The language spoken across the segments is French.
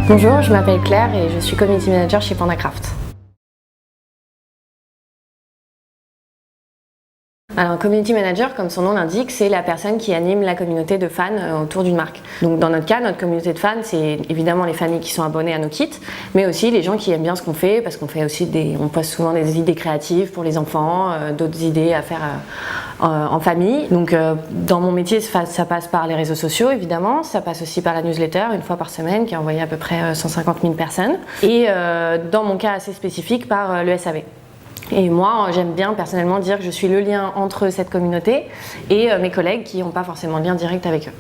Bonjour, je m'appelle Claire et je suis Community Manager chez PandaCraft. Alors, un Community Manager, comme son nom l'indique, c'est la personne qui anime la communauté de fans autour d'une marque. Donc dans notre cas, notre communauté de fans, c'est évidemment les familles qui sont abonnées à nos kits, mais aussi les gens qui aiment bien ce qu'on fait, parce qu'on fait aussi on poste souvent des idées créatives pour les enfants, d'autres idées à faire en famille. Donc dans mon métier, ça passe par les réseaux sociaux évidemment, ça passe aussi par la newsletter une fois par semaine qui est envoyée à peu près 150 000 personnes, et dans mon cas assez spécifique par le SAV. Et moi, j'aime bien personnellement dire que je suis le lien entre cette communauté et mes collègues qui n'ont pas forcément de lien direct avec eux.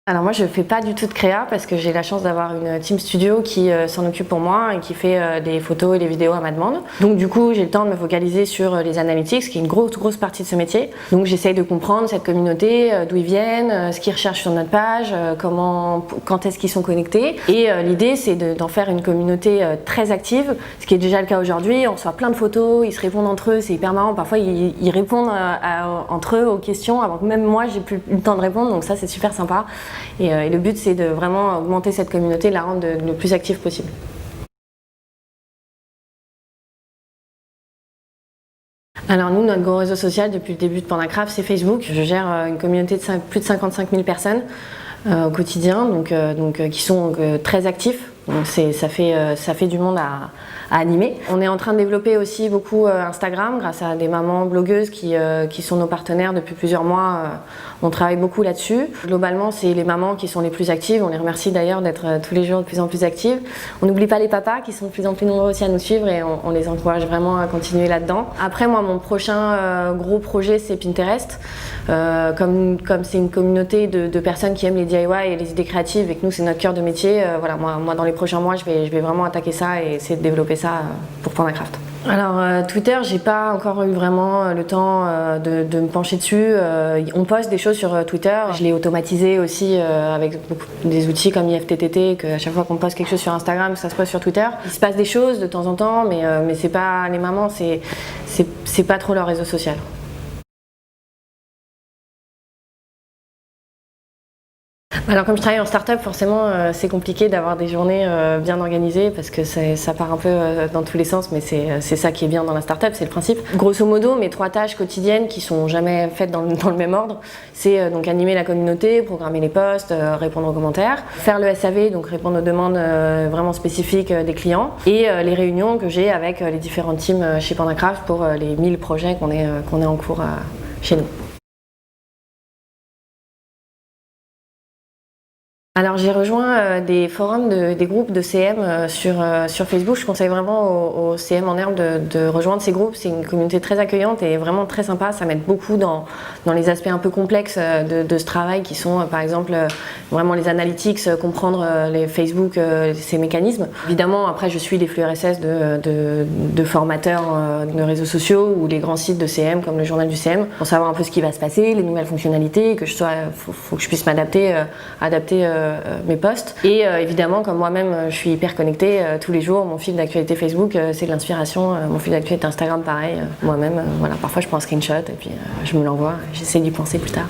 Alors moi je fais pas du tout de créa parce que j'ai la chance d'avoir une team studio qui s'en occupe pour moi et qui fait des photos et des vidéos à ma demande. Donc du coup j'ai le temps de me focaliser sur les analytics qui est une grosse partie de ce métier. Donc j'essaye de comprendre cette communauté, d'où ils viennent, ce qu'ils recherchent sur notre page, quand est-ce qu'ils sont connectés. Et l'idée c'est d'en faire une communauté très active, ce qui est déjà le cas aujourd'hui. On reçoit plein de photos, ils se répondent entre eux, c'est hyper marrant. Parfois ils répondent entre eux aux questions avant que même moi j'ai plus eu le temps de répondre, donc ça c'est super sympa. Et le but c'est de vraiment augmenter cette communauté, la rendre le plus active possible. Alors nous, notre gros réseau social depuis le début de PandaCraft, c'est Facebook. Je gère une communauté de plus de 55 000 personnes au quotidien, qui sont très actifs. Donc ça fait du monde à animer. On est en train de développer aussi beaucoup Instagram grâce à des mamans blogueuses qui sont nos partenaires depuis plusieurs mois. On travaille beaucoup là-dessus. Globalement, c'est les mamans qui sont les plus actives. On les remercie d'ailleurs d'être tous les jours de plus en plus actives. On n'oublie pas les papas qui sont de plus en plus nombreux aussi à nous suivre et on les encourage vraiment à continuer là-dedans. Après, moi, mon prochain gros projet, c'est Pinterest. Comme c'est une communauté de personnes qui aiment les DIY et les idées créatives et que nous, c'est notre cœur de métier, voilà, moi, dans les prochains mois, je vais vraiment attaquer ça et essayer de développer ça pour PandaCraft. Alors Twitter, j'ai pas encore eu vraiment le temps de me pencher dessus. On poste des choses sur Twitter. Je l'ai automatisé aussi avec des outils comme IFTTT, qu'à chaque fois qu'on poste quelque chose sur Instagram, ça se poste sur Twitter. Il se passe des choses de temps en temps, mais c'est pas les mamans, c'est pas trop leur réseau social. Alors comme je travaille en start-up, forcément c'est compliqué d'avoir des journées bien organisées parce que ça part un peu dans tous les sens, mais c'est ça qui est bien dans la start-up, c'est le principe. Grosso modo, mes 3 tâches quotidiennes qui sont jamais faites dans le même ordre, c'est donc animer la communauté, programmer les posts, répondre aux commentaires, faire le SAV, donc répondre aux demandes vraiment spécifiques des clients, et les réunions que j'ai avec les différentes teams chez PandaCraft pour les 1000 projets qu'on est en cours chez nous. Alors j'ai rejoint des forums, des groupes de CM sur Facebook. Je conseille vraiment aux CM en herbe de rejoindre ces groupes. C'est une communauté très accueillante et vraiment très sympa. Ça m'aide beaucoup dans les aspects un peu complexes de ce travail qui sont par exemple vraiment les analytics, comprendre les Facebook, ces mécanismes. Évidemment après je suis les flux RSS de formateurs de réseaux sociaux ou les grands sites de CM comme le journal du CM pour savoir un peu ce qui va se passer, les nouvelles fonctionnalités, que faut que je puisse m'adapter, adapter mes posts. Et évidemment, comme moi-même je suis hyper connectée tous les jours, mon fil d'actualité Facebook c'est de l'inspiration, mon fil d'actualité Instagram pareil, moi-même voilà, parfois je prends un screenshot et puis je me l'envoie, j'essaie d'y penser plus tard.